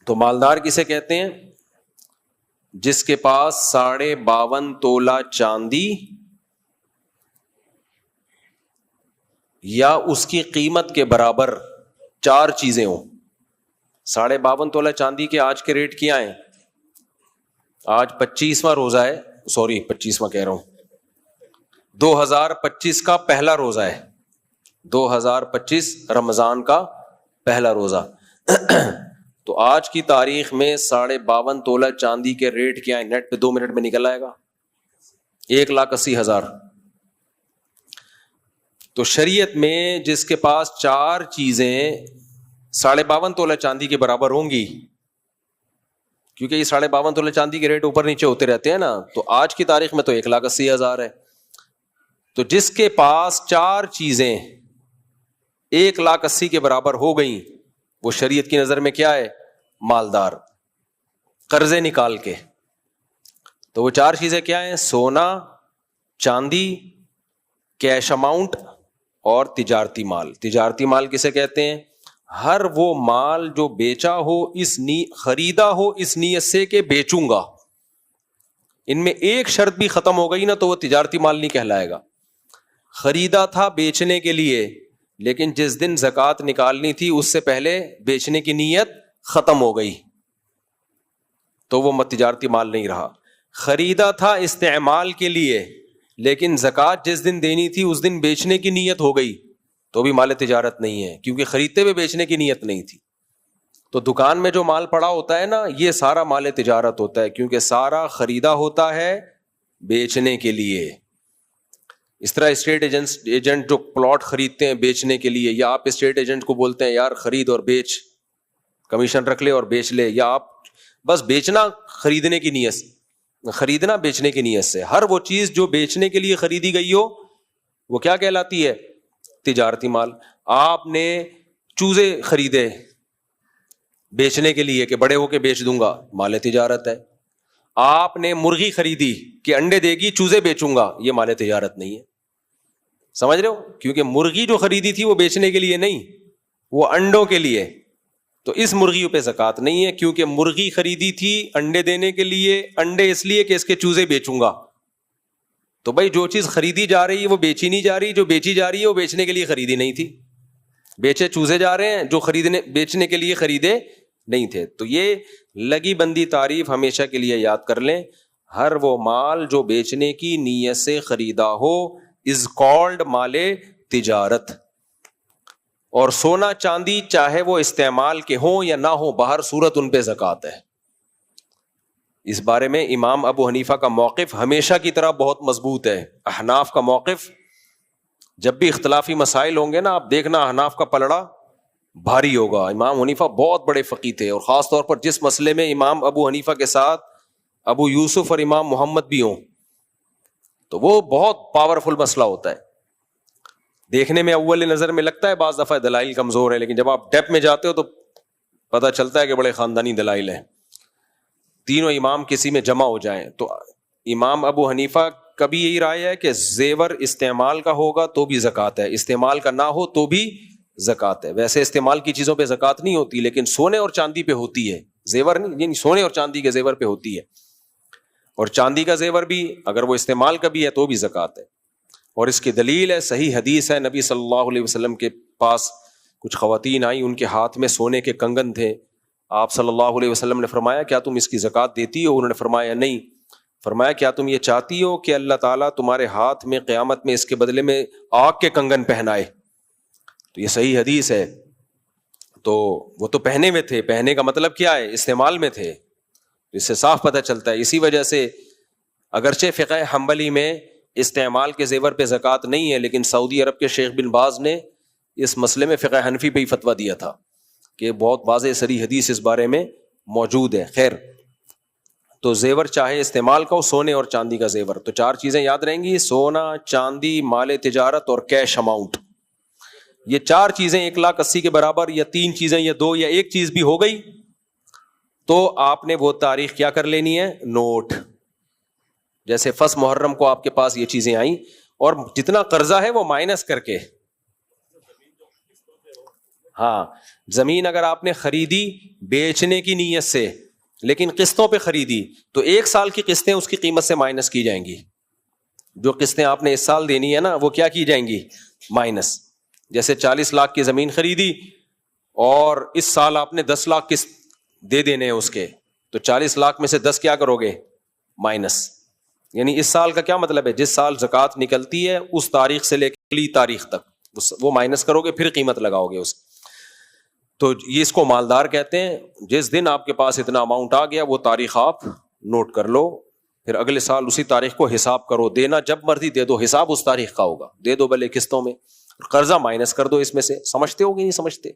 تو مالدار کسے کہتے ہیں؟ جس کے پاس 52.5 تولہ چاندی یا اس کی قیمت کے برابر 4 چیزیں ہوں. 52.5 تولہ چاندی کے آج کے ریٹ کیا ہیں؟ آج 25واں روزہ ہے، 25واں کہہ رہا ہوں، 2025 کا پہلا روزہ ہے، 2025 رمضان کا پہلا روزہ. تو آج کی تاریخ میں 52.5 تولہ چاندی کے ریٹ کیا ہے؟ نیٹ پہ 2 منٹ میں نکل آئے گا، 1,80,000. تو شریعت میں جس کے پاس 4 چیزیں 52.5 تولہ چاندی کے برابر ہوں گی، کیونکہ یہ 52.5 تولہ چاندی کے ریٹ اوپر نیچے ہوتے رہتے ہیں نا، تو آج کی تاریخ میں تو 1,80,000 ہے. تو جس کے پاس 4 چیزیں 1,80,000 کے برابر ہو گئیں، وہ شریعت کی نظر میں کیا ہے؟ مالدار. قرضے نکال کے. تو وہ 4 چیزیں کیا ہیں؟ سونا، چاندی، کیش اماؤنٹ اور تجارتی مال. تجارتی مال کسے کہتے ہیں؟ ہر وہ مال جو بیچا ہو خریدا ہو اس نیت سے کہ بیچوں گا. ان میں ایک شرط بھی ختم ہو گئی نا تو وہ تجارتی مال نہیں کہلائے گا. خریدا تھا بیچنے کے لیے، لیکن جس دن زکوٰۃ نکالنی تھی اس سے پہلے بیچنے کی نیت ختم ہو گئی تو وہ تجارتی مال نہیں رہا. خریدا تھا استعمال کے لیے، لیکن زکوٰۃ جس دن دینی تھی اس دن بیچنے کی نیت ہو گئی تو بھی مال تجارت نہیں ہے، کیونکہ خریدتے ہوئے بیچنے کی نیت نہیں تھی. تو دکان میں جو مال پڑا ہوتا ہے نا، یہ سارا مال تجارت ہوتا ہے، کیونکہ سارا خریدا ہوتا ہے بیچنے کے لیے. اس طرح اسٹیٹ ایجنٹ جو پلاٹ خریدتے ہیں بیچنے کے لیے، یا آپ اسٹیٹ ایجنٹ کو بولتے ہیں یار خرید اور بیچ، کمیشن رکھ لے اور بیچ لے، یا آپ بس بیچنا خریدنے کی نیت سے، خریدنا بیچنے کی نیت سے. ہر وہ چیز جو بیچنے کے لیے خریدی گئی ہو وہ کیا کہلاتی ہے؟ تجارتی مال. آپ نے چوزے خریدے بیچنے کے لیے کہ بڑے ہو کے بیچ دوں گا، مال تجارت ہے. آپ نے مرغی خریدی کہ انڈے دے گی، چوزے بیچوں گا، یہ مال تجارت نہیں ہے. سمجھ رہے ہو؟ کیونکہ مرغی جو خریدی تھی وہ بیچنے کے لیے نہیں، وہ انڈوں کے لیے. تو اس مرغی پہ زکوٰۃ نہیں ہے، کیونکہ مرغی خریدی تھی انڈے دینے کے لیے، انڈے اس لیے کہ اس کے چوزے بیچوں گا. تو بھائی جو چیز خریدی جا رہی ہے وہ بیچی نہیں جا رہی، جو بیچی جا رہی ہے وہ بیچنے کے لیے خریدی نہیں تھی. بیچے چوزے جا رہے ہیں جو بیچنے کے لیے خریدے نہیں تھے. تو یہ لگی بندی تعریف ہمیشہ کے لیے یاد کر لیں. ہر وہ مال جو بیچنے کی نیت سے خریدا ہو از کالڈ مال تجارت. اور سونا چاندی چاہے وہ استعمال کے ہوں یا نہ ہو، بہر صورت ان پہ زکوٰۃ ہے. اس بارے میں امام ابو حنیفہ کا موقف ہمیشہ کی طرح بہت مضبوط ہے. احناف کا موقف جب بھی اختلافی مسائل ہوں گے نا، آپ دیکھنا احناف کا پلڑا بھاری ہوگا. امام حنیفہ بہت بڑے فقیہ تھے، اور خاص طور پر جس مسئلے میں امام ابو حنیفہ کے ساتھ ابو یوسف اور امام محمد بھی ہوں تو وہ بہت پاورفل مسئلہ ہوتا ہے. دیکھنے میں اول نظر میں لگتا ہے بعض دفعہ دلائل کمزور ہے، لیکن جب آپ ڈیپ میں جاتے ہو تو پتہ چلتا ہے کہ بڑے خاندانی دلائل ہیں. تینوں امام کسی میں جمع ہو جائیں تو امام ابو حنیفہ کبھی یہی رائے ہے کہ زیور استعمال کا ہوگا تو بھی زکوٰۃ ہے، استعمال کا نہ ہو تو بھی زکوٰۃ ہے. ویسے استعمال کی چیزوں پہ زکوٰۃ نہیں ہوتی، لیکن سونے اور چاندی پہ ہوتی ہے. زیور نہیں، یعنی سونے اور چاندی کے زیور پہ ہوتی ہے. اور چاندی کا زیور بھی اگر وہ استعمال کا بھی ہے تو بھی زکوٰۃ ہے. اور اس کی دلیل ہے، صحیح حدیث ہے، نبی صلی اللہ علیہ وسلم کے پاس کچھ خواتین آئیں، ان کے ہاتھ میں سونے کے کنگن تھے. آپ صلی اللہ علیہ وسلم نے فرمایا کیا تم اس کی زکوٰۃ دیتی ہو؟ انہوں نے فرمایا نہیں. فرمایا کیا تم یہ چاہتی ہو کہ اللہ تعالیٰ تمہارے ہاتھ میں قیامت میں اس کے بدلے میں آگ کے کنگن پہنائے؟ تو یہ صحیح حدیث ہے. تو وہ تو پہنے میں تھے، پہنے کا مطلب کیا ہے؟ استعمال میں تھے. اس سے صاف پتہ چلتا ہے. اسی وجہ سے اگرچہ فقہ حنبلی میں استعمال کے زیور پہ زکوٰۃ نہیں ہے، لیکن سعودی عرب کے شیخ بن باز نے اس مسئلے میں فقہ حنفی پہ ہی فتویٰ دیا تھا کہ بہت واضح صریح حدیث اس بارے میں موجود ہے. خیر، تو زیور چاہے استعمال کا ہو، سونے اور چاندی کا زیور. تو 4 چیزیں یاد رہیں گی: سونا، چاندی، مال تجارت اور کیش اماؤنٹ. یہ 4 چیزیں 1,80,000 کے برابر، یا 3 چیزیں یا 2 یا 1 چیز بھی ہو گئی تو آپ نے وہ تاریخ کیا کر لینی ہے؟ نوٹ. جیسے 1 محرم کو آپ کے پاس یہ چیزیں آئیں، اور جتنا قرضہ ہے وہ مائنس کر کے، ہاں زمین اگر آپ نے خریدی بیچنے کی نیت سے لیکن قسطوں پہ خریدی تو 1 سال کی قسطیں اس کی قیمت سے مائنس کی جائیں گی. جو قسطیں آپ نے اس سال دینی ہے نا وہ کیا کی جائیں گی؟ مائنس. جیسے 40 لاکھ کی زمین خریدی اور اس سال آپ نے 10 لاکھ قسط دے دینے ہیں اس کے, تو 40 لاکھ میں سے 10 کیا کرو گے؟ مائنس. یعنی اس سال کا کیا مطلب ہے؟ جس سال زکوٰۃ نکلتی ہے اس تاریخ سے لے کے اگلی تاریخ تک وہ مائنس کرو گے, پھر قیمت لگاؤ گے اس. تو یہ اس کو مالدار کہتے ہیں. جس دن آپ کے پاس اتنا اماؤنٹ آ گیا وہ تاریخ آپ نوٹ کر لو, پھر اگلے سال اسی تاریخ کو حساب کرو. دینا جب مرضی دے دو, حساب اس تاریخ کا ہوگا, دے دو بھلے قسطوں میں, قرضہ مائنس کر دو اس میں سے. سمجھتے ہو کہ نہیں سمجھتے؟